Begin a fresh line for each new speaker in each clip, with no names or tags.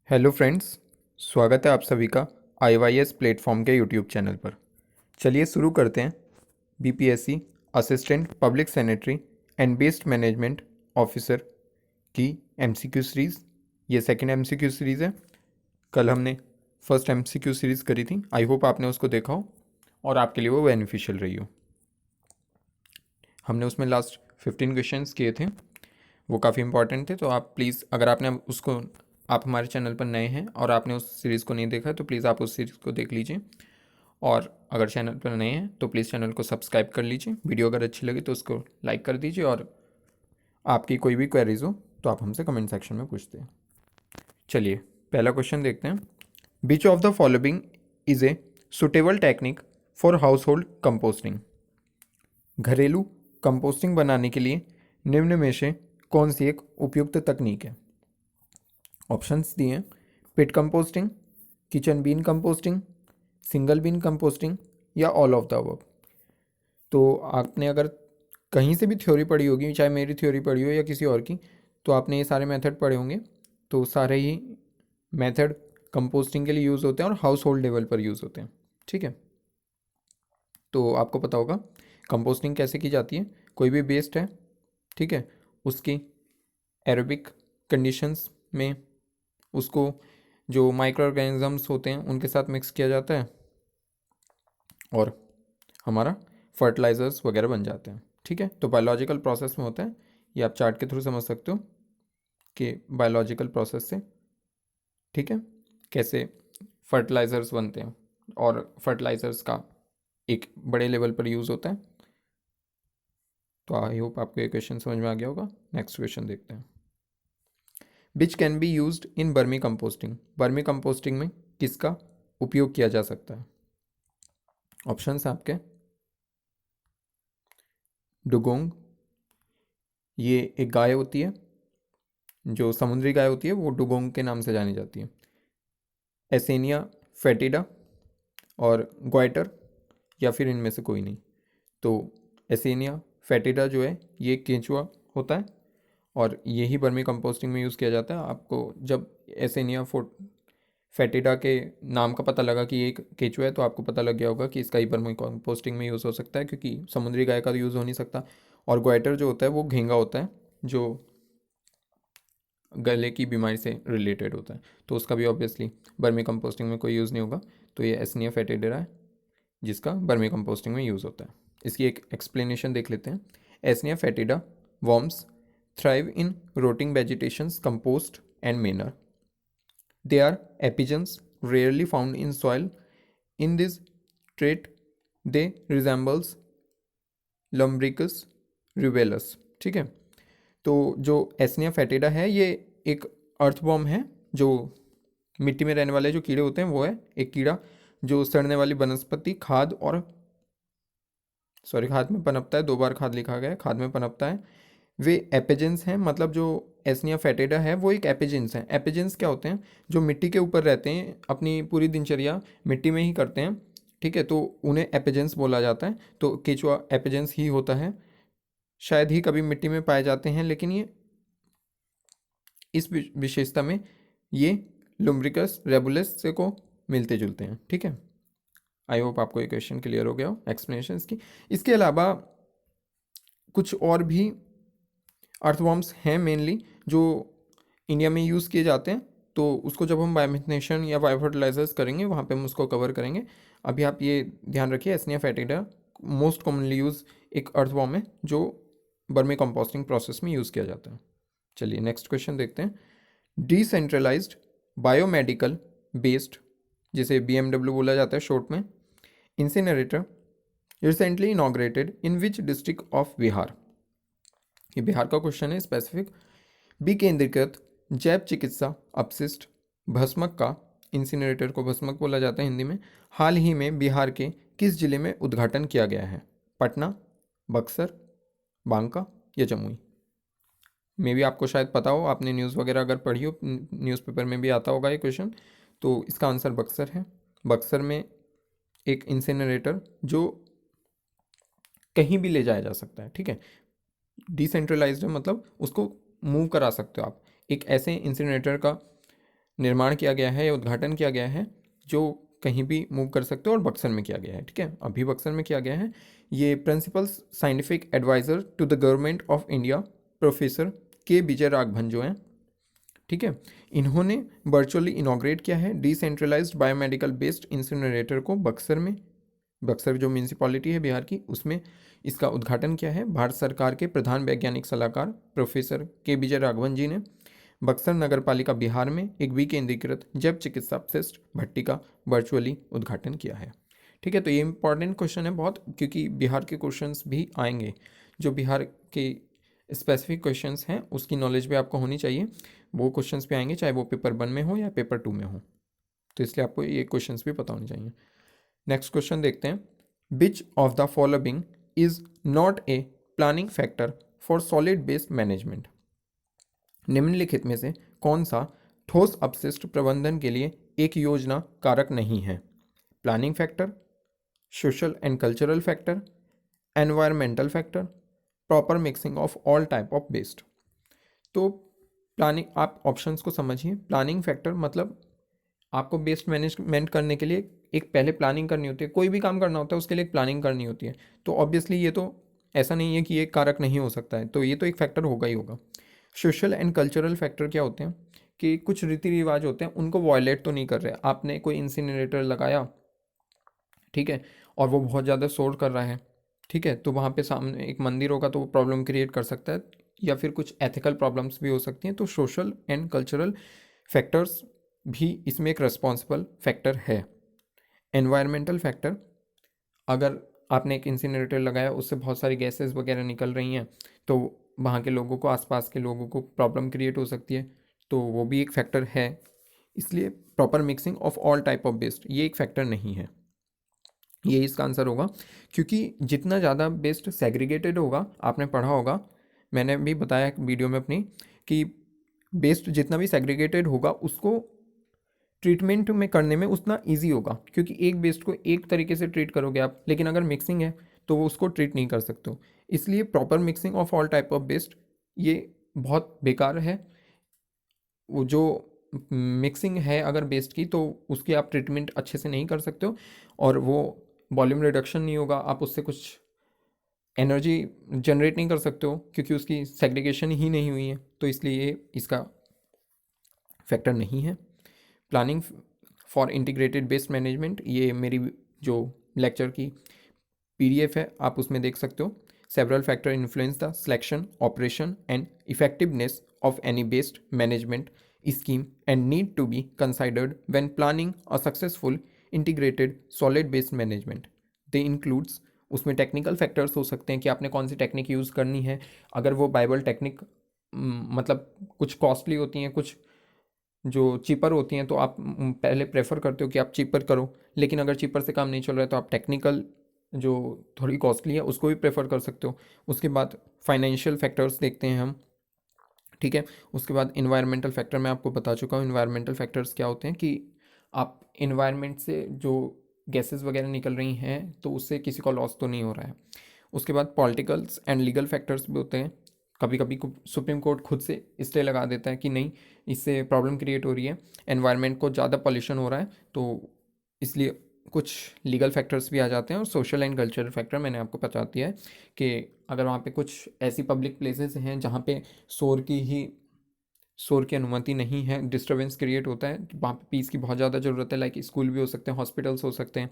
Hello friends, स्वागत है आप सभी का IYS प्लेटफॉर्म के यूट्यूब चैनल पर। चलिए शुरू करते हैं BPSC assistant public secretary and based management officer की एमसीक्यू सीरीज़। ये सेकंड एमसीक्यू सीरीज़ है। कल हमने फर्स्ट एमसीक्यू सीरीज़ करी थी। आई होप आपने उसको देखा हो और आपके लिए वो बेनिफिशियल रही हो। हमने उसमें लास्ट 15 क्वेश्चंस किए थे, वो काफ़ी इंपॉर्टेंट थे। तो आप प्लीज़, अगर आपने उसको, आप हमारे चैनल पर नए हैं और आपने उस सीरीज़ को नहीं देखा है तो प्लीज़ आप उस सीरीज़ को देख लीजिए। और अगर चैनल पर नए हैं तो प्लीज़ चैनल को सब्सक्राइब कर लीजिए। वीडियो अगर अच्छी लगी तो उसको लाइक कर दीजिए और आपकी कोई भी क्वेरीज हो तो आप हमसे कमेंट सेक्शन में पूछते हैं। चलिए पहला क्वेश्चन देखते हैं। Which of the following is a suitable technique for house hold composting? घरेलू कंपोस्टिंग बनाने के लिए निम्न में से कौन सी एक उपयुक्त तकनीक है? ऑप्शंस दिए हैं: pit composting, kitchen bin composting, single bin composting या ऑल ऑफ द अबव। तो आपने अगर कहीं से भी थ्योरी पढ़ी होगी, चाहे मेरी थ्योरी पढ़ी हो या किसी और की, तो आपने ये सारे मेथड पढ़े होंगे। तो सारे ही मेथड कंपोस्टिंग के लिए यूज़ होते हैं और हाउस होल्ड लेवल पर यूज़ होते हैं। ठीक है, तो आपको पता होगा कंपोस्टिंग कैसे की जाती है। कोई भी वेस्ट है, ठीक है, उसकी एरोबिक कंडीशंस में उसको जो माइक्रो ऑर्गेनिजम्स होते हैं उनके साथ मिक्स किया जाता है और हमारा फर्टिलाइजर्स वगैरह बन जाते हैं। ठीक है, तो बायोलॉजिकल प्रोसेस में होता है। ये आप चार्ट के थ्रू समझ सकते हो कि बायोलॉजिकल प्रोसेस से, ठीक है, कैसे फर्टिलाइजर्स बनते हैं और फर्टिलाइजर्स का एक बड़े लेवल पर यूज़ होता है। तो आई होप आपको ये क्वेश्चन समझ में आ गया होगा। नेक्स्ट क्वेश्चन देखते हैं। Which can be used in बर्मी कंपोस्टिंग? बर्मी कंपोस्टिंग में किसका उपयोग किया जा सकता है? ऑप्शंस आपके: डुगोंग, ये एक गाय होती है, जो समुद्री गाय होती है वो डुगोंग के नाम से जानी जाती है। एसेनिया फेटिडा और ग्वाइटर, या फिर इनमें से कोई नहीं। तो एसेनिया फेटिडा जो है ये केंचुआ होता है और यही वर्मी कंपोस्टिंग में यूज़ किया जाता है। आपको जब एसेनिया फेटिडा के नाम का पता लगा कि ये एक केचुआ है तो आपको पता लग गया होगा कि इसका ही वर्मी कंपोस्टिंग में यूज़ हो सकता है, क्योंकि समुद्री गाय का तो यूज़ हो नहीं सकता। और ग्वाइटर जो होता है वो घेंगा होता है, जो गले की बीमारी से रिलेटेड होता है, तो उसका भी ऑब्वियसली वर्मी कंपोस्टिंग में कोई यूज़ नहीं होगा। तो ये एस्निया फेटिडेरा है जिसका वर्मी कंपोस्टिंग में यूज़ होता है। इसकी एक एक्सप्लेनेशन देख लेते हैं। Eisenia fetida worms thrive in rotting vegetations compost and manure. They are epigeans rarely found in soil. In this trait they resembles Lumbricus rubellus. ठीक है, तो जो एस्निया फेटिडा है ये एक अर्थवॉर्म है, जो मिट्टी में रहने वाले जो कीड़े होते हैं वो है एक कीड़ा जो सड़ने वाली वनस्पति खाद और खाद में पनपता है। 2 बार खाद लिखा गया है, खाद में पनपता है। वे एपिजेंस हैं, मतलब जो एस्निया फेटिडा है वो एक एपिजेंस है। एपिजेंस क्या होते हैं? जो मिट्टी के ऊपर रहते हैं, अपनी पूरी दिनचर्या मिट्टी में ही करते हैं। ठीक है, तो उन्हें एपिजेंस बोला जाता है। तो केचुआ एपिजेंस ही होता है। शायद ही कभी मिट्टी में पाए जाते हैं, लेकिन ये इस विशेषता में ये लुम्ब्रिकस रेबुलस से को मिलते जुलते हैं। ठीक है, आई होप आपको ये क्वेश्चन क्लियर हो गया हो एक्सप्लेनेशन की। इसके अलावा कुछ और भी अर्थवॉर्म्स हैं मेनली जो इंडिया में यूज़ किए जाते हैं। तो उसको जब हम बायोमिथनेशन या बायोफर्टिलाइजर्स करेंगे वहाँ पे हम उसको कवर करेंगे। अभी आप ये ध्यान रखिए, एस्निया फेटिडा मोस्ट कॉमनली यूज एक अर्थवॉर्म है जो बर्मी कंपोस्टिंग प्रोसेस में यूज़ किया जाता है। चलिए नेक्स्ट क्वेश्चन देखते हैं। डिसेंट्रलाइज्ड बायोमेडिकल बेस्ड, जिसे BMW बोला जाता है शॉर्ट में, incinerator recently inaugurated in which district of Bihar? ये बिहार का क्वेश्चन है स्पेसिफिक। विकेंद्रीकृत जैव चिकित्सा अपशिष्ट भस्मक का, इंसिनरेटर को भस्मक बोला जाता है हिंदी में, हाल ही में बिहार के किस जिले में उद्घाटन किया गया है? पटना, बक्सर, बांका या जमुई? मे भी आपको शायद पता हो, आपने न्यूज़ वगैरह अगर पढ़ी हो, न्यूज़पेपर में भी आता होगा ये क्वेश्चन। तो इसका आंसर बक्सर है। बक्सर में एक इंसिनरेटर जो कहीं भी ले जाया जा सकता है। ठीक है, डिसेंट्रलाइज्ड है, मतलब उसको मूव करा सकते हो आप। एक ऐसे इंसिनरेटर का निर्माण किया गया है या उद्घाटन किया गया है जो कहीं भी मूव कर सकते हो, और बक्सर में किया गया है। ठीक है, अभी बक्सर में किया गया है। ये principal scientific adviser to the government of India professor K Vijay Raghavan जो हैं, ठीक है, इन्होंने वर्चुअली इनॉग्रेट किया है डिसेंट्रलाइज्ड बायोमेडिकल बेस्ड इंसिनरेटर को बक्सर में। बक्सर जो म्यूनसिपॉलिटी है बिहार की, उसमें इसका उद्घाटन किया है भारत सरकार के प्रधान वैज्ञानिक सलाहकार प्रोफेसर के विजय राघवन जी ने। बक्सर नगर पालिका बिहार में एक विकेंद्रीकृत जैव चिकित्सा अपशिष्ट भट्टी का वर्चुअली उद्घाटन किया है। ठीक है, तो ये इंपॉर्टेंट क्वेश्चन है बहुत, क्योंकि बिहार के क्वेश्चंस भी आएंगे। जो बिहार के स्पेसिफिक क्वेश्चंस हैं उसकी नॉलेज भी आपको होनी चाहिए, वो क्वेश्चंस भी आएंगे, चाहे वो पेपर 1 में हो या पेपर 2 में हो। तो इसलिए आपको ये क्वेश्चंस भी पता होने चाहिए। नेक्स्ट क्वेश्चन देखते हैं। Which of the following is not a planning factor for solid waste management? निम्नलिखित में से कौन सा ठोस अपशिष्ट प्रबंधन के लिए एक योजना कारक नहीं है? Planning factor, social and cultural factor, environmental factor, proper mixing of all type of waste. तो प्लानिंग, आप ऑप्शंस को समझिए। प्लानिंग फैक्टर मतलब आपको वेस्ट मैनेजमेंट करने के लिए एक पहले प्लानिंग करनी होती है। कोई भी काम करना होता है उसके लिए एक प्लानिंग करनी होती है। तो ऑब्वियसली ये तो ऐसा नहीं है कि ये कारक नहीं हो सकता है, तो ये तो एक फैक्टर होगा ही होगा। सोशल एंड कल्चरल फैक्टर क्या होते हैं कि कुछ रीति रिवाज होते हैं, उनको वॉयलेट तो नहीं कर रहे। आपने कोई इंसिनरेटर लगाया, ठीक है, और वो बहुत ज़्यादा शोर कर रहा है, ठीक है, तो वहाँ पे सामने एक मंदिर होगा तो वो प्रॉब्लम क्रिएट कर सकता है, या फिर कुछ एथिकल प्रॉब्लम्स भी हो सकती हैं। तो सोशल एंड कल्चरल फैक्टर्स भी इसमें एक रिस्पॉन्सिबल फैक्टर है। एनवायरमेंटल फैक्टर, अगर आपने एक इंसिनरेटर लगाया, उससे बहुत सारी गैसेस वगैरह निकल रही हैं, तो वहाँ के लोगों को, आसपास के लोगों को प्रॉब्लम क्रिएट हो सकती है, तो वो भी एक फैक्टर है। इसलिए proper mixing of all type of waste ये एक फैक्टर नहीं है। ये इसका आंसर होगा, क्योंकि जितना ज़्यादा वेस्ट सेग्रीगेटेड होगा, आपने पढ़ा होगा, मैंने भी बताया एक वीडियो में अपनी, कि वेस्ट जितना भी सेग्रीगेटेड होगा उसको ट्रीटमेंट में करने में उतना इजी होगा, क्योंकि एक वेस्ट को एक तरीके से ट्रीट करोगे आप, लेकिन अगर मिक्सिंग है तो वो उसको ट्रीट नहीं कर सकते हो। इसलिए proper mixing of all type of waste ये बहुत बेकार है। वो जो मिक्सिंग है अगर वेस्ट की, तो उसकी आप ट्रीटमेंट अच्छे से नहीं कर सकते हो, और वो वॉल्यूम रिडक्शन नहीं होगा, आप उससे कुछ एनर्जी जनरेट नहीं कर सकते हो, क्योंकि उसकी सेग्रीगेशन ही नहीं हुई है। तो इसलिए ये इसका फैक्टर नहीं है। Planning for integrated waste management, ये मेरी जो लेक्चर की पीडीएफ है, आप उसमें देख सकते हो। Several factor influence the selection, operation and effectiveness of any waste management scheme and need to be considered when planning a successful integrated solid waste management. They includes, उसमें टेक्निकल फैक्टर्स हो सकते हैं कि आपने कौन सी टेक्निक यूज़ करनी है। अगर वो बाइबल टेक्निक मतलब कुछ कॉस्टली होती हैं, कुछ जो चीपर होती हैं, तो आप पहले प्रेफर करते हो कि आप चीपर करो, लेकिन अगर चीपर से काम नहीं चल रहा है तो आप टेक्निकल जो थोड़ी कॉस्टली है उसको भी प्रेफर कर सकते हो। उसके बाद फाइनेंशियल फैक्टर्स देखते हैं हम, ठीक है। उसके बाद इन्वायरमेंटल फैक्टर मैं आपको बता चुका हूँ। इन्वायरमेंटल फैक्टर्स क्या होते हैं कि आप इन्वायरमेंट से जो गैसेस वगैरह निकल रही हैं तो उससे किसी को लॉस तो नहीं हो रहा है। उसके बाद पॉलिटिकल्स एंड लीगल फैक्टर्स भी होते हैं। कभी कभी सुप्रीम कोर्ट खुद से स्टे लगा देता है कि नहीं, इससे प्रॉब्लम क्रिएट हो रही है, एनवायरनमेंट को ज़्यादा पॉल्यूशन हो रहा है, तो इसलिए कुछ लीगल फैक्टर्स भी आ जाते हैं। और सोशल एंड कल्चरल फैक्टर मैंने आपको बता दिया है कि अगर वहाँ पे कुछ ऐसी पब्लिक प्लेसेस हैं जहाँ पे शोर की अनुमति नहीं है, डिस्टर्बेंस क्रिएट होता है, वहाँ पे पीस की बहुत ज़्यादा ज़रूरत है। लाइक स्कूल भी हो सकते हैं, हॉस्पिटल्स हो सकते हैं,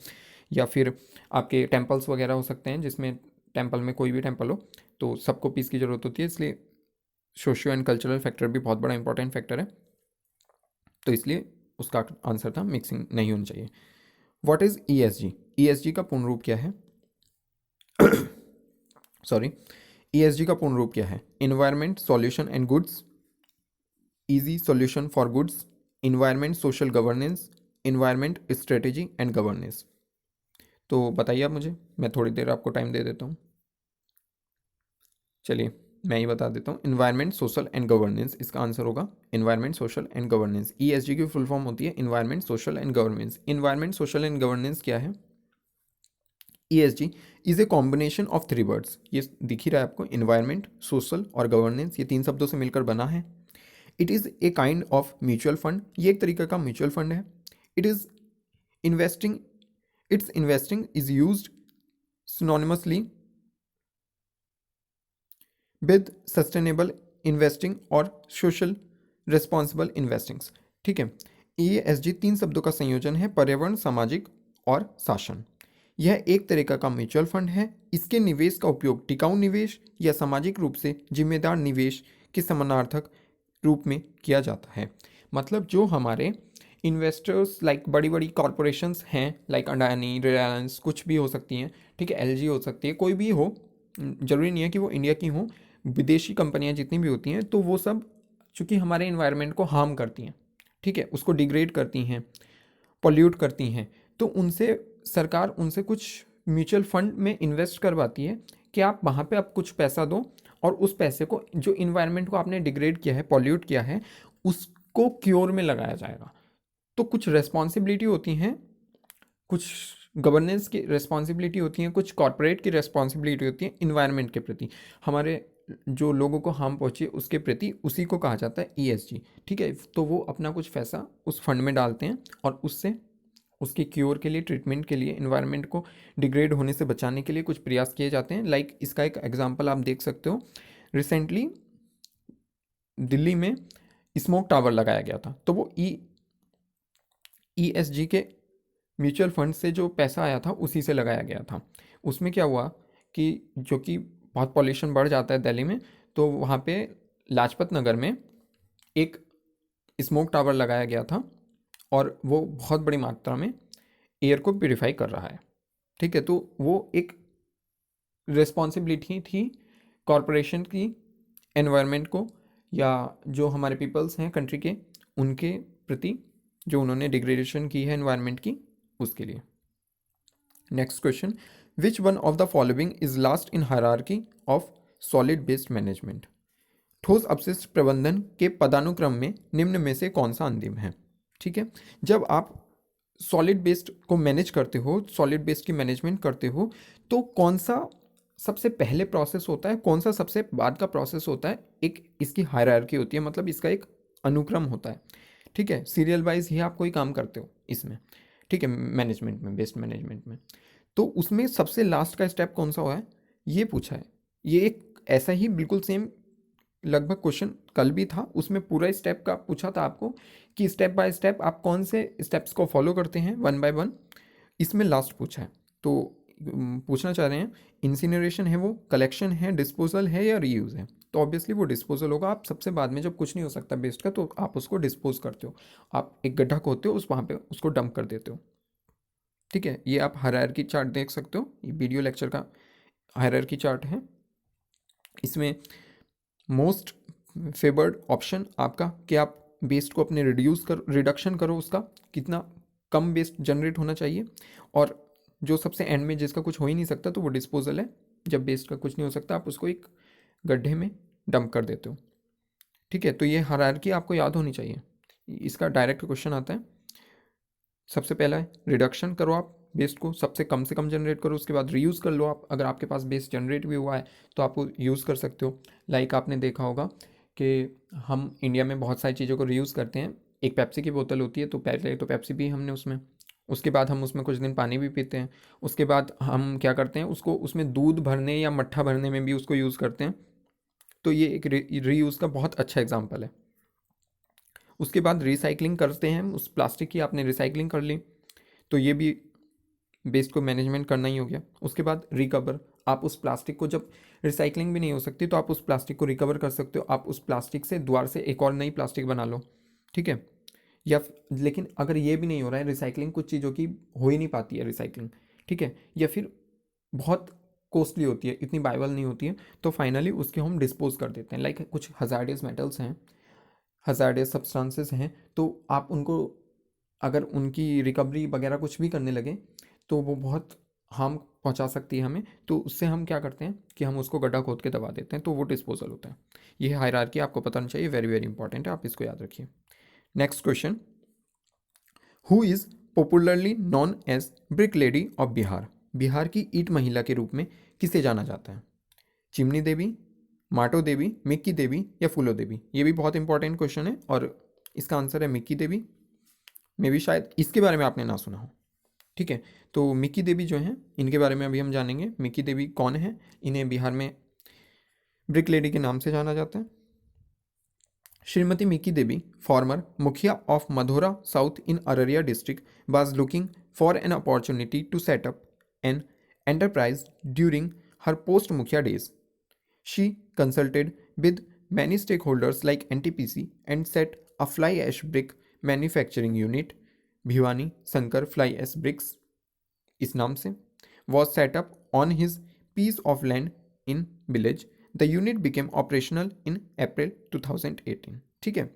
या फिर आपके टेम्पल्स वगैरह हो सकते हैं, जिसमें टेम्पल में कोई भी टेम्पल हो, तो सबको पीस की ज़रूरत होती है। इसलिए सोशियो एंड कल्चरल फैक्टर भी बहुत बड़ा इंपॉर्टेंट फैक्टर है। तो इसलिए उसका आंसर था मिक्सिंग नहीं होनी चाहिए। What is ESG? ESG का पूर्ण रूप क्या है? सॉरी, ESG का पूर्ण रूप क्या है? Environment, solution and goods, easy solution for goods, environment social governance, environment strategy and governance. तो बताइए आप मुझे, मैं थोड़ी देर आपको टाइम दे देता हूँ। चलिए मैं ही बता देता हूँ। इन्वायरमेंट सोशल एंड गवर्नेंस, इसका आंसर होगा environment social and governance. ESG की फुल फॉर्म होती है environment social and governance. Environment social and governance क्या है? ESG is a combination of 3 words. ये दिख ही रहा है आपको, इन्वायरमेंट, सोशल और गवर्नेंस, ये 3 शब्दों से मिलकर बना है। It is a kind of mutual fund, ये एक तरीके का म्यूचुअल फंड है. It is investing, it's investing is used synonymously with sustainable investing और सोशल रिस्पॉन्सिबल इन्वेस्टिंग्स. ठीक है, ESG 3 शब्दों का संयोजन है, पर्यावरण, सामाजिक और शासन. यह एक तरीका का म्यूचुअल फंड है. इसके निवेश का उपयोग टिकाऊ निवेश या सामाजिक रूप से जिम्मेदार निवेश के समानार्थक रूप में किया जाता है. मतलब जो हमारे इन्वेस्टर्स लाइक बड़ी बड़ी कॉरपोरेशंस हैं, लाइक अडानी, रिलायंस, कुछ भी हो सकती हैं, ठीक है, LG हो सकती है, कोई भी हो, ज़रूरी नहीं है कि वो इंडिया की हो, विदेशी कंपनियां जितनी भी होती हैं, तो वो सब चूँकि हमारे इन्वायरमेंट को हार्म करती हैं, ठीक है, उसको डिग्रेड करती हैं, पॉल्यूट करती हैं, तो उनसे सरकार उनसे कुछ म्यूचुअल फंड में इन्वेस्ट करवाती है कि आप वहाँ पे आप कुछ पैसा दो और उस पैसे को, जो इन्वायरमेंट को आपने डिग्रेड किया है, पॉल्यूट किया है, उसको क्योर में लगाया जाएगा. तो कुछ रेस्पॉन्सिबिलिटी होती हैं, कुछ गवर्नेंस की रेस्पॉन्सिबिलिटी होती हैं, कुछ कॉर्पोरेट की रेस्पॉन्सिबिलिटी होती है इन्वायरमेंट के प्रति, हमारे जो लोगों को हार्म पहुँचे उसके प्रति, उसी को कहा जाता है ESG. ठीक है, तो वो अपना कुछ पैसा उस फंड में डालते हैं और उससे उसके क्योर के लिए, ट्रीटमेंट के लिए, इन्वायरमेंट को डिग्रेड होने से बचाने के लिए कुछ प्रयास किए जाते हैं. लाइक इसका एक एग्जांपल आप देख सकते हो, रिसेंटली दिल्ली में स्मोक टावर लगाया गया था, तो वो ESG के म्यूचुअल फंड से जो पैसा आया था उसी से लगाया गया था. उसमें क्या हुआ कि जो कि बहुत पॉल्यूशन बढ़ जाता है दिल्ली में, तो वहाँ पे लाजपत नगर में एक स्मोक टावर लगाया गया था और वो बहुत बड़ी मात्रा में एयर को प्यूरिफाई कर रहा है. ठीक है, तो वो एक रिस्पॉन्सिबिलिटी थी कॉरपोरेशन की एनवायरनमेंट को, या जो हमारे पीपल्स हैं कंट्री के, उनके प्रति, जो उन्होंने डिग्रेडेशन की है एनवायरनमेंट की, उसके लिए. Next question, which one of the following is last in hierarchy of solid waste management. ठोस अपशिष्ट प्रबंधन के पदानुक्रम में निम्न में से कौन सा अंतिम है. ठीक है, जब आप सॉलिड वेस्ट को मैनेज करते हो, सॉलिड वेस्ट की मैनेजमेंट करते हो, तो कौन सा सबसे पहले प्रोसेस होता है, कौन सा सबसे बाद का प्रोसेस होता है, एक इसकी हायरार्की होती है, मतलब इसका एक अनुक्रम होता है. ठीक है, सीरियल वाइज ही आप कोई काम करते हो इसमें. ठीक है, मैनेजमेंट में, वेस्ट मैनेजमेंट में, तो उसमें सबसे लास्ट का स्टेप कौन सा हुआ है, ये पूछा है. ये एक ऐसा ही बिल्कुल सेम लगभग क्वेश्चन कल भी था, उसमें पूरा स्टेप का पूछा था आपको कि स्टेप बाय स्टेप आप कौन से स्टेप्स को फॉलो करते हैं वन बाय वन. इसमें लास्ट पूछा है, तो पूछना चाह रहे हैं इंसिनरेशन है वो, कलेक्शन है, डिस्पोजल है, या रीयूज़ है. तो ऑब्वियसली वो डिस्पोजल होगा. आप सबसे बाद में जब कुछ नहीं हो सकता वेस्ट का, तो आप उसको डिस्पोज करते हो, आप एक गड्ढा खोदते हो, उस वहाँ पे उसको डंप कर देते हो. ठीक है, ये आप हायरार्की चार्ट देख सकते हो, ये वीडियो लेक्चर का हायरार्की चार्ट है. इसमें मोस्ट फेवर्ड ऑप्शन आपका कि आप वेस्ट को अपने रिडक्शन करो, उसका कितना कम वेस्ट जनरेट होना चाहिए, और जो सबसे एंड में जिसका कुछ हो ही नहीं सकता, तो वो डिस्पोजल है. जब वेस्ट का कुछ नहीं हो सकता, आप उसको एक गड्ढे में डंप कर देते हो. ठीक है, तो ये हायरार्की आपको याद होनी चाहिए. इसका डायरेक्ट क्वेश्चन आता है. सबसे पहला है रिडक्शन करो, आप वेस्ट को सबसे कम से कम जनरेट करो, उसके बाद रीयूज़ कर लो. आप अगर आपके पास वेस्ट जनरेट भी हुआ है तो आप यूज़ कर सकते हो. लाइक आपने देखा होगा कि हम इंडिया में बहुत सारी चीज़ों को रीयूज़ करते हैं. एक पेप्सी की बोतल होती है, तो पहले तो पेप्सी पी हमने उसमें, उसके बाद हम उसमें कुछ दिन पानी भी पीते हैं, उसके बाद हम क्या करते हैं, उसको उसमें दूध भरने या मट्ठा भरने में भी उसको यूज़ करते हैं. तो ये एक रीयूज़ का बहुत अच्छा एग्जाम्पल है. उसके बाद रिसाइकलिंग करते हैं, उस प्लास्टिक की आपने रिसाइकलिंग कर ली, तो ये भी वेस्ट को मैनेजमेंट करना ही हो गया. उसके बाद रिकवर, आप उस प्लास्टिक को, जब रिसाइकलिंग भी नहीं हो सकती, तो आप उस प्लास्टिक को रिकवर कर सकते हो, आप उस प्लास्टिक से दोबारा से एक और नई प्लास्टिक बना लो. ठीक है, या लेकिन अगर ये भी नहीं हो रहा है, रिसाइकलिंग कुछ चीज़ों की हो ही नहीं पाती है रिसाइकलिंग, ठीक है, या फिर बहुत कॉस्टली होती है, इतनी वायबल नहीं होती है, तो फाइनली उसके हम डिस्पोज कर देते हैं. लाइक कुछ हजार्डियस मेटल्स हैं, हजार्डियस सब्सटेंसेस हैं, तो आप उनको अगर उनकी रिकवरी वगैरह कुछ भी करने लगे, तो वो बहुत हार्म पहुंचा सकती है हमें. तो उससे हम क्या करते हैं कि हम उसको गड्ढा खोद के दबा देते हैं, तो वो डिस्पोजल होता है. ये हायरार्की आपको पता नहीं चाहिए, वेरी वेरी इंपॉर्टेंट है, आप इसको याद रखिए. Next question, who is popularly known as brick lady of Bihar. Bihar की ईंट महिला के रूप में किसे जाना जाता है. चिमनी देवी, माटो देवी, मिक्की देवी या फूलो देवी? ये भी बहुत इंपॉर्टेंट क्वेश्चन है और इसका आंसर है मिक्की देवी। मे भी शायद इसके बारे में आपने ना सुना हो। ठीक है, तो मिक्की देवी जो हैं इनके बारे में अभी हम जानेंगे। मिक्की देवी कौन है? इन्हें बिहार में ब्रिक लेडी के नाम से जाना जाता है। Shrimati Mikki Devi, former mukhiya of Madhora south in Araria district, was looking for an opportunity to set up an enterprise during her post Mukhya days. She consulted with many stakeholders like NTPC and set a fly ash brick manufacturing unit, Bhivani Shankar Fly Ash Bricks इस नाम से, was set up on his piece of land in village. The unit became operational in April 2018. ठीक है,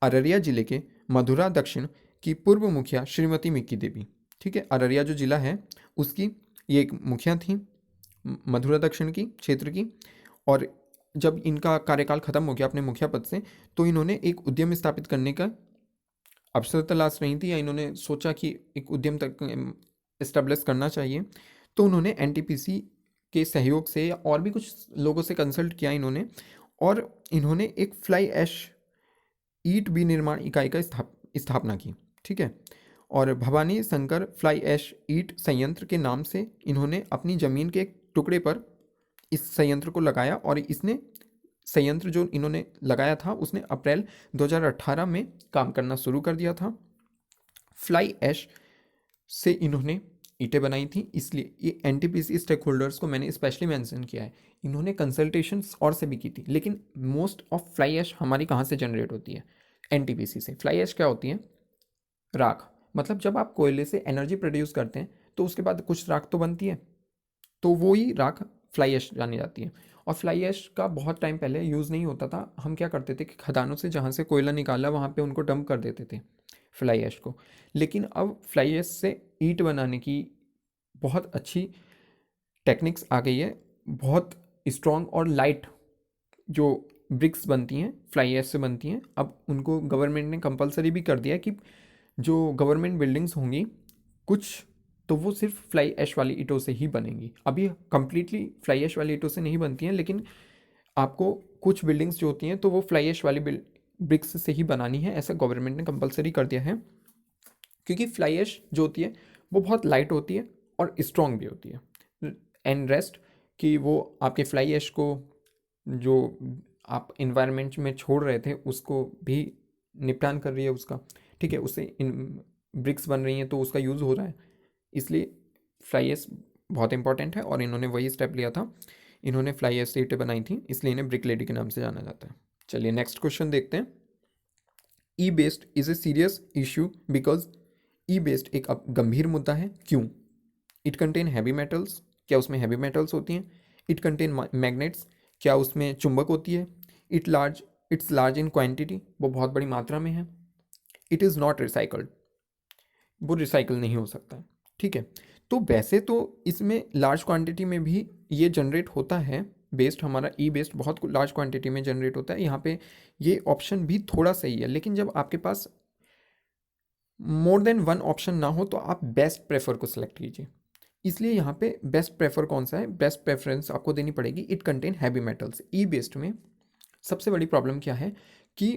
अररिया जिले के मधुरा दक्षिण की पूर्व मुखिया श्रीमती मिक्की देवी, ठीक है, अररिया जो जिला है उसकी ये एक मुखिया थी मधुरा दक्षिण की क्षेत्र की। और जब इनका कार्यकाल खत्म हो गया अपने मुखिया पद से, तो इन्होंने एक उद्यम स्थापित करने का अवसर तलाश रही थी, या इन्होंने सोचा कि एक उद्यम तक इस्टेब्लिश करना चाहिए। तो उन्होंने एनटीपीसी के सहयोग से या और भी कुछ लोगों से कंसल्ट किया इन्होंने, और इन्होंने एक फ्लाई ऐश ईट विनिर्माण इकाई का स्थापना की। ठीक है, और भवानी शंकर फ्लाई ऐश ईट संयंत्र के नाम से इन्होंने अपनी ज़मीन के एक टुकड़े पर इस संयंत्र को लगाया, और इसने संयंत्र जो इन्होंने लगाया था उसने अप्रैल 2018 में काम करना शुरू कर दिया था। फ्लाई ऐश से इन्होंने ईंटें बनाई थी, इसलिए ये एनटीपीसी स्टेक होल्डर्स को मैंने स्पेशली मेंशन किया है। इन्होंने कंसल्टेशंस और से भी की थी, लेकिन मोस्ट ऑफ फ्लाई ऐश हमारी कहाँ से जनरेट होती है? एनटीपीसी से। फ्लाई ऐश क्या होती है? राख। मतलब जब आप कोयले से एनर्जी प्रोड्यूस करते हैं तो उसके बाद कुछ राख तो बनती है, तो वो ही राख फ्लाई ऐश जानी जाती है। और फ्लाई ऐश का बहुत टाइम पहले यूज़ नहीं होता था। हम क्या करते थे कि खदानों से जहाँ से कोयला निकाला वहाँ पे उनको डंप कर देते थे फ्लाई ऐश को। लेकिन अब फ्लाई ऐश से ईंट बनाने की बहुत अच्छी टेक्निक्स आ गई है। बहुत स्ट्रॉन्ग और लाइट जो ब्रिक्स बनती हैं फ्लाई ऐश से बनती हैं। अब उनको गवर्नमेंट ने कंपलसरी भी कर दिया है कि जो गवर्नमेंट बिल्डिंग्स होंगी कुछ, तो वो सिर्फ फ्लाई ऐश वाली ईंटों से ही बनेंगी। अभी कंप्लीटली फ्लाई ऐश वाली ईंटों से नहीं बनती हैं, लेकिन आपको कुछ बिल्डिंग्स जो होती हैं तो वो फ्लाई ऐश वाली ब्रिक्स से ही बनानी है, ऐसा गवर्नमेंट ने कंपलसरी कर दिया है। क्योंकि फ्लाई ऐश जो होती है वो बहुत लाइट होती है और स्ट्रॉन्ग भी होती है। एंड रेस्ट कि वो आपके फ्लाई ऐश को जो आप इन्वायरमेंट में छोड़ रहे थे उसको भी निपटान कर रही है उसका। ठीक है, उससे इन ब्रिक्स बन रही हैं तो उसका यूज़ हो रहा है, इसलिए फ्लाई ऐश बहुत इंपॉर्टेंट है। और इन्होंने वही स्टेप लिया था, इन्होंने फ्लाई ऐश से ईंटें बनाई थी, इसलिए इन्हें ब्रिक लेडी के नाम से जाना जाता है। चलिए नेक्स्ट क्वेश्चन देखते हैं। E waste is a serious issue because e waste एक गंभीर मुद्दा है, क्यों? इट कंटेन हैवी मेटल्स, क्या उसमें हैवी मेटल्स होती हैं? इट कंटेन मैग्नेट्स, क्या उसमें चुंबक होती है? इट्स लार्ज इन क्वांटिटी, वो बहुत बड़ी मात्रा में है। इट इज़ नॉट रिसाइकल्ड, वो रिसाइकल नहीं हो सकता। ठीक है, तो वैसे तो इसमें लार्ज क्वांटिटी में भी ये जनरेट होता है वेस्ट, हमारा ई वेस्ट बहुत लार्ज क्वांटिटी में जनरेट होता है। यहाँ पे ये ऑप्शन भी थोड़ा सही है, लेकिन जब आपके पास मोर देन वन ऑप्शन ना हो तो आप बेस्ट प्रेफर को सिलेक्ट कीजिए। इसलिए यहाँ पे बेस्ट प्रेफर कौन सा है? बेस्ट प्रेफरेंस आपको देनी पड़ेगी it contain heavy metals. E waste में सबसे बड़ी प्रॉब्लम क्या है कि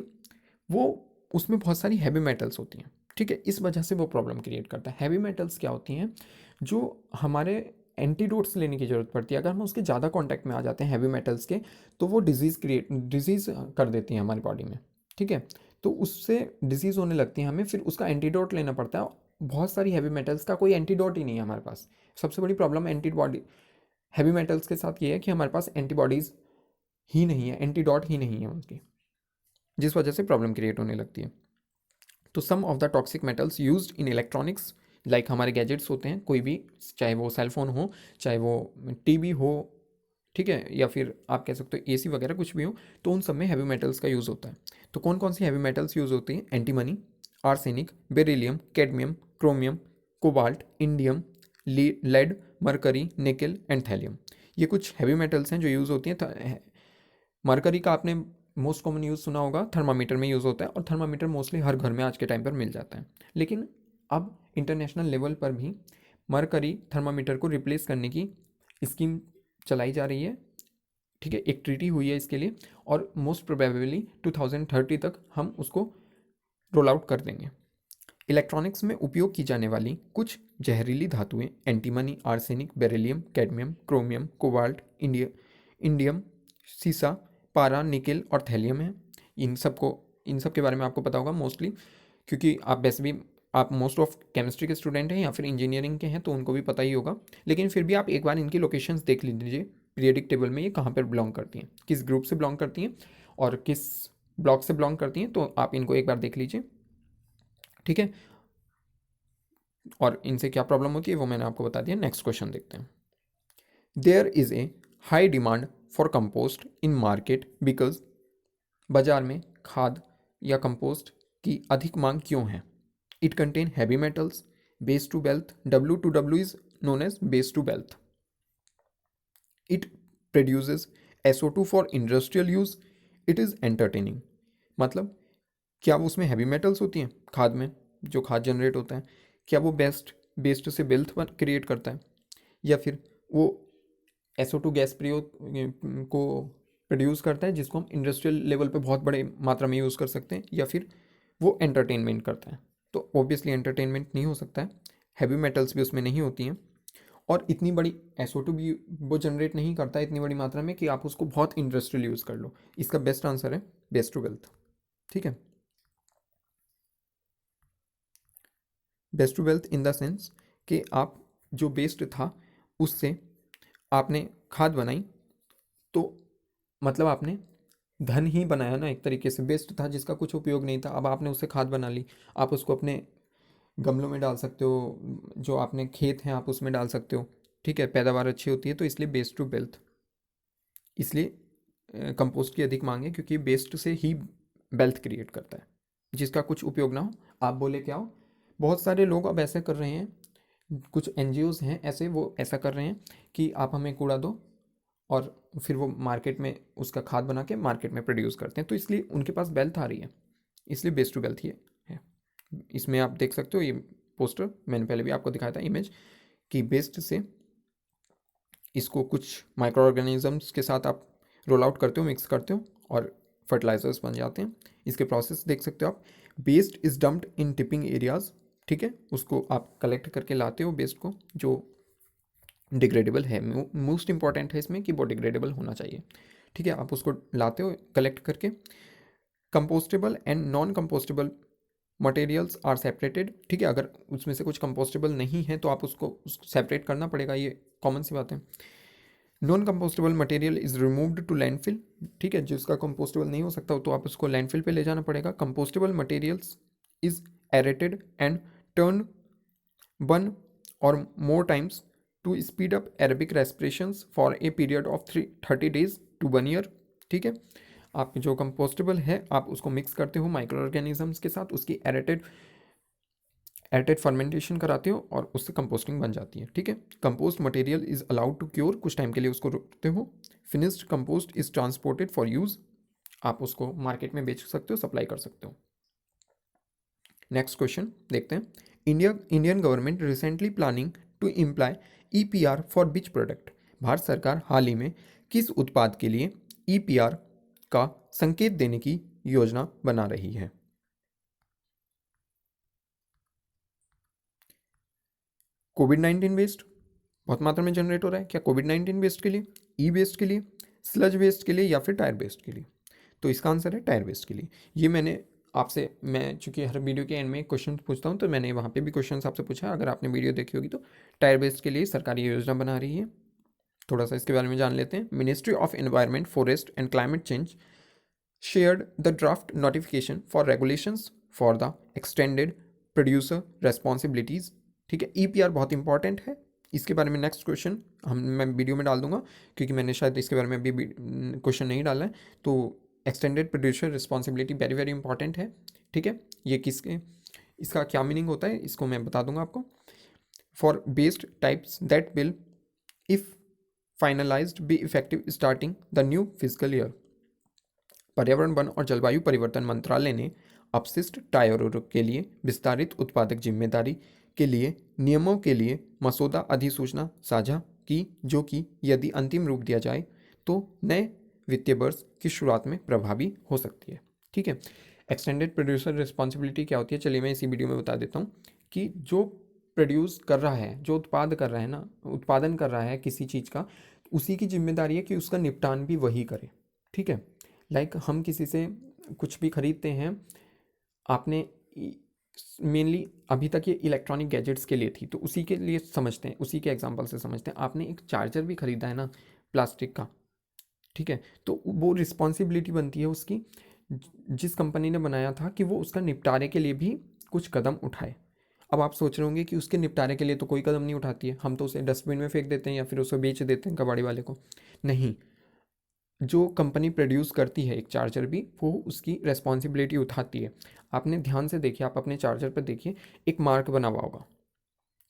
वो उसमें बहुत सारी हैवी मेटल्स होती हैं। ठीक है, इस वजह से वो प्रॉब्लम क्रिएट करता है। हैवी मेटल्स क्या होती हैं? जो हमारे एंटीडोट्स लेने की ज़रूरत पड़ती है। अगर हम उसके ज़्यादा कांटेक्ट में आ जाते हैं हैवी मेटल्स के, तो वो डिजीज़ कर देती हैं हमारी बॉडी में। ठीक है, तो उससे डिजीज़ होने लगती है हमें, फिर उसका एंटीडोट लेना पड़ता है। बहुत सारी हैवी मेटल्स का कोई एंटीडोट ही नहीं है हमारे पास। सबसे बड़ी प्रॉब्लम एंटीबॉडी हैवी मेटल्स के साथ ये है कि हमारे पास एंटीबॉडीज़ ही नहीं है, एंटीडोट ही नहीं है उनकी, जिस वजह से प्रॉब्लम क्रिएट होने लगती है। तो some of the toxic metals used in electronics, like हमारे गैजेट्स होते हैं कोई भी, चाहे वो सेल फोन हो, चाहे वो टीवी हो, ठीक है, या फिर आप कह सकते हो एसी वगैरह कुछ भी हो, तो उन सब में हैवी मेटल्स का यूज़ होता है। तो कौन कौन सी हैवी मेटल्स यूज़ होती हैं? Antimony, arsenic, beryllium, cadmium, chromium, cobalt, indium, lead, mercury, nickel and thallium. ये कुछ हैवी मेटल्स हैं जो यूज़ होती हैं। मरकरी का आपने मोस्ट कॉमन यूज़ सुना होगा, थर्मामीटर में यूज़ होता है, और थर्मामीटर मोस्टली हर घर में आज के टाइम पर मिल जाता है। लेकिन अब इंटरनेशनल लेवल पर भी मरकरी थर्मामीटर को रिप्लेस करने की स्कीम चलाई जा रही है ठीक है, एक ट्रीटी हुई है इसके लिए और मोस्ट प्रोबेबली 2030 तक हम उसको रोल आउट कर देंगे। इलेक्ट्रॉनिक्स में उपयोग की जाने वाली कुछ जहरीली धातुएं antimony, arsenic, beryllium, cadmium, chromium, cobalt, indium, सीसा, पारा, निकेल और थैलियम है। इन सब के बारे में आपको पता होगा मोस्टली, क्योंकि आप वैसे भी आप मोस्ट ऑफ केमिस्ट्री के स्टूडेंट हैं या फिर इंजीनियरिंग के हैं तो उनको भी पता ही होगा, लेकिन फिर भी आप एक बार इनकी लोकेशंस देख लीजिए पीरियडिक टेबल में, ये कहाँ पर बिलोंग करती हैं, किस ग्रुप से बिलोंग करती हैं और किस ब्लॉक से बिलोंग करती हैं, तो आप इनको एक बार देख लीजिए। ठीक है, और इनसे क्या प्रॉब्लम होती है वो मैंने आपको बता दिया। नेक्स्ट क्वेश्चन देखते हैं। There is a high demand for compost in market because, बाजार में खाद या कंपोस्ट की अधिक मांग क्यों है? It contain heavy metals, base to wealth, W2W is known as base to wealth, it produces SO2 for industrial use, it is entertaining. मतलब क्या वो उसमें हैवी मेटल्स होती हैं खाद में, जो खाद जनरेट होता है, क्या वो बेस्ट से वेल्थ क्रिएट करता है, या फिर वो SO2 गैस प्रयोग को प्रोड्यूस करता है जिसको हम इंडस्ट्रियल लेवल पे बहुत बड़े मात्रा में यूज़ कर सकते हैं, या फिर वो एंटरटेनमेंट करता है? तो ऑब्वियसली एंटरटेनमेंट नहीं हो सकता है, हैवी मेटल्स भी उसमें नहीं होती हैं, और इतनी बड़ी SO2 भी वो जनरेट नहीं करता है इतनी बड़ी मात्रा में कि आप उसको बहुत इंडस्ट्रियल यूज़ कर लो। इसका बेस्ट आंसर है बेस्ट टू वेल्थ। ठीक है, best to wealth in the sense कि आप जो वेस्ट था उससे आपने खाद बनाई, तो मतलब आपने धन ही बनाया ना, एक तरीके से वेस्ट था जिसका कुछ उपयोग नहीं था, अब आपने उससे खाद बना ली, आप उसको अपने गमलों में डाल सकते हो, जो आपने खेत हैं आप उसमें डाल सकते हो। ठीक है, पैदावार अच्छी होती है, तो इसलिए बेस्ट टू वेल्थ। इसलिए कंपोस्ट की अधिक मांग है क्योंकि वेस्ट से ही वेल्थ क्रिएट करता है जिसका कुछ उपयोग ना हो। आप बोले क्या हो, बहुत सारे लोग अब ऐसे कर रहे हैं, कुछ NGOs हैं ऐसे, वो ऐसा कर रहे हैं कि आप हमें कूड़ा दो और फिर वो मार्केट में उसका खाद बना के मार्केट में प्रोड्यूस करते हैं, तो इसलिए उनके पास वेल्थ आ रही है, इसलिए बेस्ट टू वेल्थ ये है। इसमें आप देख सकते हो ये पोस्टर, मैंने पहले भी आपको दिखाया था इमेज, कि वेस्ट से इसको कुछ माइक्रो ऑर्गेनिजम्स के साथ आप रोल आउट करते हो, मिक्स करते हो और फर्टिलाइजर्स बन जाते हैं। इसके प्रोसेस देख सकते हो आप। Waste is dumped in tipping areas, ठीक है, उसको आप कलेक्ट करके लाते हो वेस्ट को, जो डिग्रेडेबल है, मोस्ट इंपॉर्टेंट है इसमें कि वो डिग्रेडेबल होना चाहिए। ठीक है, आप उसको लाते हो कलेक्ट करके। Compostable and non compostable materials are separated, ठीक है, अगर उसमें से कुछ कंपोस्टेबल नहीं है तो आप उसको सेपरेट करना पड़ेगा, ये कॉमन सी बात है। Non compostable material is removed to landfill, ठीक है, जिसका कंपोस्टेबल नहीं हो सकता तो आप उसको लैंडफिल पे ले जाना पड़ेगा। Compostable materials is aerated and turn 1 or more times to speed up aerobic respirations for a period of 30 days to 1 year। ठीक है, आप जो कंपोस्टेबल है आप उसको मिक्स करते हो माइक्रो ऑर्गेनिजम्स के साथ, उसकी एरेटेड फर्मेंटेशन कराते हो और उससे कंपोस्टिंग बन जाती है। ठीक है, compost material is allowed to cure, कुछ टाइम के लिए उसको रोकते हो। Finished compost is transported for use, आप उसको मार्केट में बेच सकते हो, सप्लाई कर सकते हो। नेक्स्ट क्वेश्चन देखते हैं। Indian government recently planning to employ EPR for which product, Bharat सरकार हाल ही में किस उत्पाद के लिए EPR का संकेत देने की योजना बना रही है? कोविड-19 वेस्ट बहुत मात्रा में जनरेट हो रहा है, क्या कोविड-19 वेस्ट के लिए, ई वेस्ट के लिए, स्लज वेस्ट के लिए, या फिर टायर वेस्ट के लिए? तो इसका आंसर है टायर वेस्ट के लिए। ये मैंने आपसे, मैं चूंकि हर वीडियो के एंड में क्वेश्चन पूछता हूँ तो मैंने वहाँ पे भी क्वेश्चन आपसे पूछा, अगर आपने वीडियो देखी होगी तो। टायर वेस्ट के लिए सरकार ये योजना बना रही है, थोड़ा सा इसके बारे में जान लेते हैं। Ministry of environment, forest and climate change shared the draft notification for regulations for the extended producer responsibilities। ठीक है, EPR बहुत इंपॉर्टेंट है, इसके बारे में नेक्स्ट क्वेश्चन मैं वीडियो में डाल दूंगा, क्योंकि मैंने शायद इसके बारे में अभी क्वेश्चन नहीं डाला है। तो extended producer responsibility very very important है। ठीक है, ये किसके, इसका क्या मीनिंग होता है इसको मैं बता दूंगा आपको। For based types that will if finalised be effective starting the new physical year. पर्यावरण, वन और जलवायु परिवर्तन मंत्रालय ने अपशिष्ट टायरों के लिए विस्तारित उत्पादक जिम्मेदारी के लिए नियमों के लिए मसौदा अधिसूचना साझा की, जो कि यदि अंतिम रूप दिया जाए तो नए वित्तीय वर्ष की शुरुआत में प्रभावी हो सकती है। ठीक है, एक्सटेंडेड प्रोड्यूसर रिस्पॉन्सिबिलिटी क्या होती है, चलिए मैं इसी वीडियो में बता देता हूँ कि जो प्रोड्यूस कर रहा है, जो उत्पाद कर रहा है ना, उत्पादन कर रहा है किसी चीज़ का, उसी की जिम्मेदारी है कि उसका निपटान भी वही करे। ठीक है, लाइक हम किसी से कुछ भी खरीदते हैं, आपने मेनली अभी तक ये इलेक्ट्रॉनिक गैजेट्स के लिए थी तो उसी के लिए समझते हैं, उसी के एग्जांपल से समझते हैं। आपने एक चार्जर भी खरीदा है ना प्लास्टिक का, ठीक है, तो वो रिस्पॉन्सिबिलिटी बनती है उसकी, जिस कंपनी ने बनाया था, कि वो उसका निपटारे के लिए भी कुछ कदम उठाए। अब आप सोच रहे होंगे कि उसके निपटारे के लिए तो कोई कदम नहीं उठाती है, हम तो उसे डस्टबिन में फेंक देते हैं या फिर उसे बेच देते हैं कबाड़ी वाले को। नहीं, जो कंपनी प्रोड्यूस करती है एक चार्जर भी, वो उसकी रेस्पॉन्सिबिलिटी उठाती है। आपने ध्यान से देखिए, आप अपने चार्जर पर देखिए, एक मार्क बना हुआ होगा।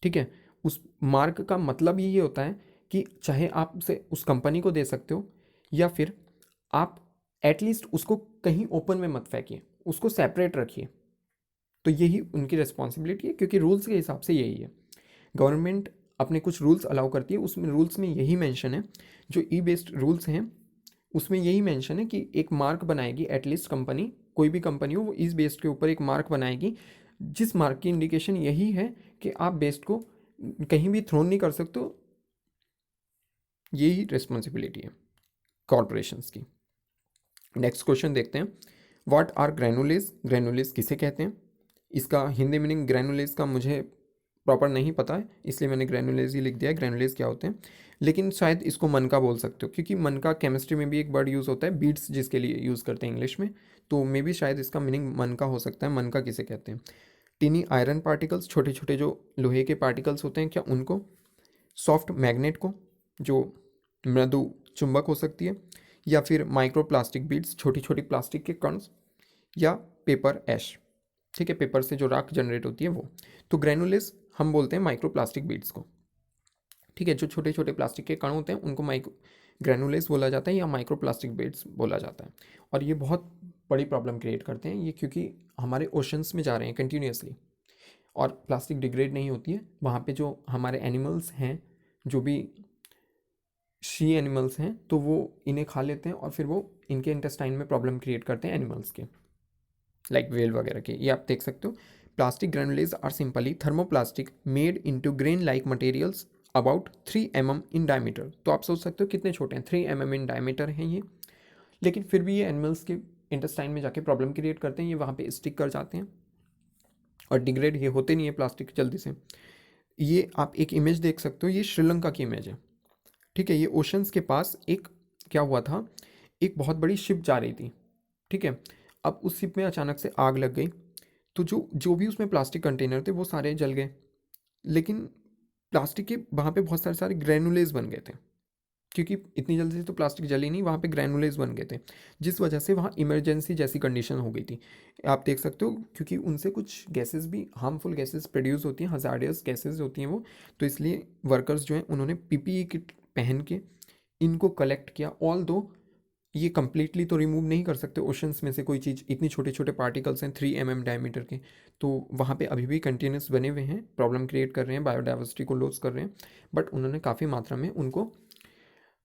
ठीक है, उस मार्क का मतलब ये होता है कि चाहे आप उसे उस कंपनी को दे सकते हो या फिर आप एटलीस्ट उसको कहीं ओपन में मत फेंकिए, उसको सेपरेट रखिए। तो यही उनकी रिस्पॉन्सिबिलिटी है, क्योंकि रूल्स के हिसाब से यही है। गवर्नमेंट अपने कुछ रूल्स अलाउ करती है, उसमें रूल्स में यही मेंशन है, जो ई बेस्ड रूल्स हैं उसमें यही मेंशन है कि एक मार्क बनाएगी एटलीस्ट कंपनी, कोई भी कंपनी हो, वो इस बेस्ड के ऊपर एक मार्क बनाएगी, जिस मार्क की इंडिकेशन यही है कि आप बेस्ड को कहीं भी थ्रोन नहीं कर सकते हो। यही रिस्पॉन्सिबिलिटी है कॉरपोरेशंस की। नेक्स्ट क्वेश्चन देखते हैं, व्हाट आर ग्रैनुलेज, ग्रैनुलेज किसे कहते हैं। इसका हिंदी मीनिंग ग्रैनुलेज का मुझे प्रॉपर नहीं पता है, इसलिए मैंने ग्रैनुलेज ही लिख दिया है। ग्रैनुलेज क्या होते हैं, लेकिन शायद इसको मन का बोल सकते हो, क्योंकि मन का केमिस्ट्री में भी एक वर्ड यूज़ होता है, बीट्स जिसके लिए यूज़ करते हैं इंग्लिश में, तो मे भी शायद इसका मीनिंग मन का हो सकता है। मन का किसे कहते हैं, टीनी आयरन पार्टिकल्स, छोटे छोटे जो लोहे के पार्टिकल्स होते हैं क्या उनको, सॉफ्ट मैग्नेट को, जो मृदु चुंबक हो सकती है, या फिर माइक्रो प्लास्टिक बीड्स, छोटी छोटी प्लास्टिक के कण, या पेपर ऐश। ठीक है, पेपर से जो राख जनरेट होती है वो। तो ग्रैनुलेस हम बोलते हैं माइक्रो प्लास्टिक बीड्स को। ठीक है, जो छोटे छोटे प्लास्टिक के कण होते हैं उनको माइक्रो ग्रैनुलेस बोला जाता है या माइक्रो प्लास्टिक बीड्स बोला जाता है। और ये बहुत बड़ी प्रॉब्लम क्रिएट करते हैं ये, क्योंकि हमारे ओशंस में जा रहे हैं कंटिन्यूसली, और प्लास्टिक डिग्रेड नहीं होती है। वहाँ पे जो हमारे एनिमल्स हैं, जो भी शी एनिमल्स हैं, तो वो इन्हें खा लेते हैं और फिर वो इनके इंटेस्टाइन में प्रॉब्लम क्रिएट करते हैं एनिमल्स के, लाइक वेल वगैरह के। ये आप देख सकते हो, plastic granules are simply thermoplastic made into grain like materials about 3 mm in diameter. तो आप सोच सकते हो कितने छोटे हैं, 3 mm इन डायमीटर हैं ये, लेकिन फिर भी ये एनिमल्स के इंटेस्टाइन में जाके प्रॉब्लम क्रिएट करते हैं, ये वहाँ पे स्टिक कर जाते हैं और डिग्रेड ये होते नहीं है प्लास्टिक जल्दी से। ये आप एक इमेज देख सकते हो, ये श्रीलंका की इमेज है। ठीक है, ये ओशंस के पास एक क्या हुआ था, एक बहुत बड़ी शिप जा रही थी। ठीक है, अब उस शिप में अचानक से आग लग गई, तो जो जो भी उसमें प्लास्टिक कंटेनर थे वो सारे जल गए, लेकिन प्लास्टिक के वहाँ पे बहुत सारे सारे ग्रैनुलेज बन गए थे, क्योंकि इतनी जल्दी से तो प्लास्टिक जली नहीं, वहाँ पे ग्रैनुलेज बन गए थे, जिस वजह से वहाँ इमरजेंसी जैसी कंडीशन हो गई थी। आप देख सकते हो, क्योंकि उनसे कुछ गैसेस भी, हार्मफुल गैसेस प्रोड्यूस होती हैं, हजार्डियस गैसेस होती हैं वो, तो इसलिए वर्कर्स जो हैं उन्होंने पीपीई किट पहन के इनको कलेक्ट किया। ऑल दो ये कंप्लीटली तो रिमूव नहीं कर सकते ओशंस में से कोई चीज़, इतनी छोटे छोटे पार्टिकल्स हैं 3 mm डायमीटर के, तो वहाँ पे अभी भी कंटिन्यूस बने हुए हैं, प्रॉब्लम क्रिएट कर रहे हैं, बायोडाइवर्सिटी को लॉस कर रहे हैं, बट उन्होंने काफ़ी मात्रा में उनको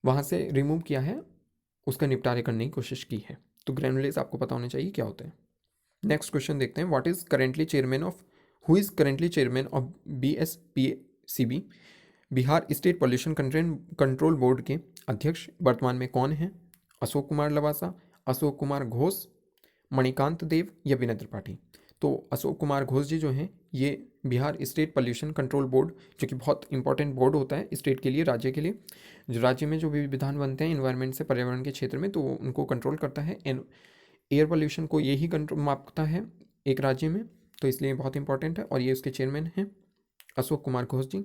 वहाँ से रिमूव किया है, उसका निपटारे करने की कोशिश की है। तो ग्रैनुलेज आपको पता होना चाहिए क्या होता है। नेक्स्ट क्वेश्चन देखते हैं, what is currently chairman of, who is currently chairman of BSPCB, Bihar state pollution control board के अध्यक्ष वर्तमान में कौन है। अशोक कुमार लवासा, अशोक कुमार घोष, मणिकांत देव या विनय त्रिपाठी। तो अशोक कुमार घोष जी जो हैं, ये Bihar state pollution control board, जो कि बहुत इंपॉर्टेंट बोर्ड होता है स्टेट के लिए, राज्य के लिए, जो राज्य में जो भी विधान बनते हैं इन्वायरमेंट से, पर्यावरण के क्षेत्र में, तो उनको कंट्रोल करता है। एयर पोल्यूशन को यही कंट्रोल मापता है एक राज्य में, तो इसलिए बहुत इंपॉर्टेंट है, और ये उसके चेयरमैन हैं अशोक कुमार घोष जी।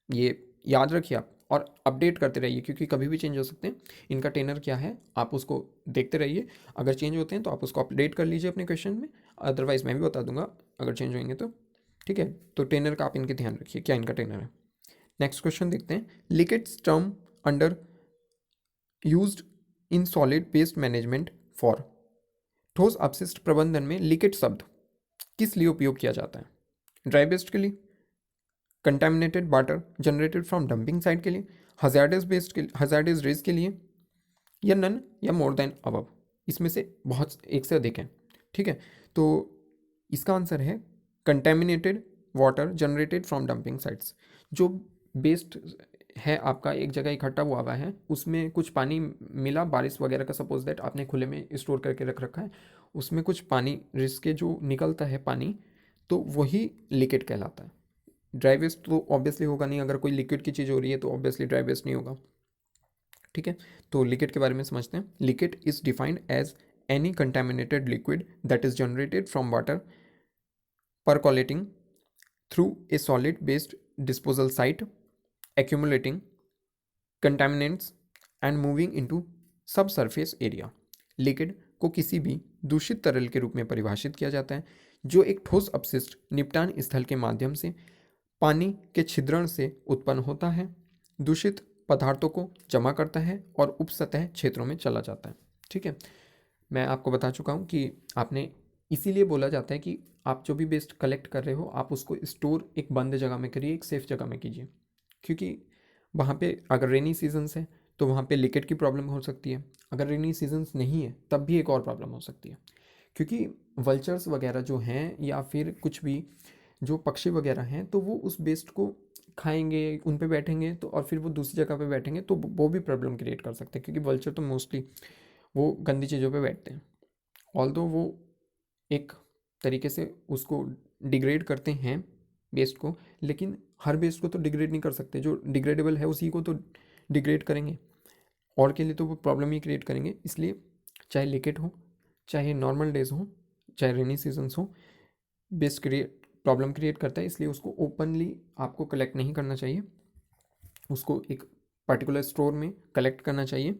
ये याद रखिए आप, और अपडेट करते रहिए, क्योंकि कभी भी चेंज हो सकते हैं। इनका टेनर क्या है आप उसको देखते रहिए, अगर चेंज होते हैं तो आप उसको अपडेट कर लीजिए अपने क्वेश्चन में, अदरवाइज मैं भी बता दूंगा अगर चेंज होंगे तो। ठीक है, तो टेनर का आप इनके ध्यान रखिए, क्या इनका टेनर है। नेक्स्ट क्वेश्चन देखते हैं, leakage term under used in solid waste management for, ठोस अपशिष्ट प्रबंधन में लीकेज शब्द किस लिए उपयोग किया जाता है। ड्राई वेस्ट के लिए, contaminated water generated from dumping site के लिए, हजार्डस रेज के लिए, या नन, या मोर देन अबव, इसमें से बहुत एक से अधिक है। ठीक है, तो इसका आंसर है contaminated water generated from dumping sites. जो वेस्ट है आपका एक जगह इकट्ठा हुआ है, उसमें कुछ पानी मिला बारिश वगैरह का, सपोज दैट आपने खुले में स्टोर करके रख रखा है, उसमें कुछ पानी रिस के जो निकलता है पानी, तो वही लीकेट कहलाता है। ड्राई वेस्ट तो ऑब्वियसली होगा नहीं, अगर कोई लिक्विड की चीज़ हो रही है तो ऑब्वियसली ड्राई वेस्ट नहीं होगा। ठीक है, तो लीकेट के बारे में समझते हैं। Leachate is defined as any contaminated liquid that is generated from water percolating through a solid based disposal site, accumulating contaminants and moving into subsurface area। Liquid को किसी भी दूषित तरल के रूप में परिभाषित किया जाता है जो एक ठोस अपशिष्ट निपटान स्थल के माध्यम से पानी के छिद्रण से उत्पन्न होता है, दूषित पदार्थों को जमा करता है और उपसतह क्षेत्रों में चला जाता है। ठीक है, मैं आपको बता चुका हूँ कि आपने, इसीलिए बोला जाता है कि आप जो भी वेस्ट कलेक्ट कर रहे हो आप उसको स्टोर एक बंद जगह में करिए, एक सेफ जगह में कीजिए, क्योंकि वहाँ पे अगर रेनी सीजन्स है तो वहाँ पे लीकेज की प्रॉब्लम हो सकती है, अगर रेनी सीजन्स नहीं है तब भी एक और प्रॉब्लम हो सकती है, क्योंकि वल्चर्स वगैरह जो हैं या फिर कुछ भी जो पक्षी वगैरह हैं तो वो उस वेस्ट को खाएंगे, उन पे बैठेंगे, तो और फिर वो दूसरी जगह पे बैठेंगे तो वो भी प्रॉब्लम क्रिएट कर सकते हैं, क्योंकि वल्चर तो मोस्टली वो गंदी चीज़ों पे बैठते हैं। ऑल्दो वो एक तरीके से उसको डिग्रेड करते हैं वेस्ट को, लेकिन हर वेस्ट को तो डिग्रेड नहीं कर सकते, जो डिग्रेडेबल है उसी को तो डिग्रेड करेंगे, और के लिए तो वो प्रॉब्लम ही क्रिएट करेंगे। इसलिए चाहे लीकेट हो, चाहे नॉर्मल डेज हो, चाहे रेनी सीजन्स हो, वेस्ट प्रॉब्लम क्रिएट करता है, इसलिए उसको ओपनली आपको कलेक्ट नहीं करना चाहिए, उसको एक पर्टिकुलर स्टोर में कलेक्ट करना चाहिए।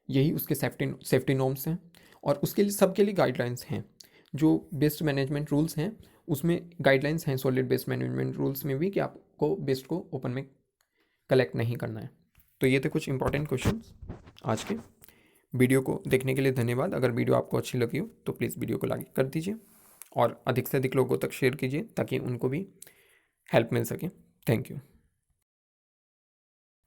यही उसके सेफ्टी नॉर्म्स हैं, और उसके लिए सबके लिए गाइडलाइंस हैं। जो वेस्ट मैनेजमेंट रूल्स हैं उसमें गाइडलाइंस हैं, सॉलिड वेस्ट मैनेजमेंट रूल्स में भी, कि आपको वेस्ट को ओपन में कलेक्ट नहीं करना है। तो ये थे कुछ इंपॉर्टेंट क्वेश्चंस आज के। वीडियो को देखने के लिए धन्यवाद। अगर वीडियो आपको अच्छी लगी हो तो प्लीज़ वीडियो को लाइक कर दीजिए और अधिक से अधिक लोगों तक शेयर कीजिए ताकि उनको भी हेल्प मिल सके। Thank you.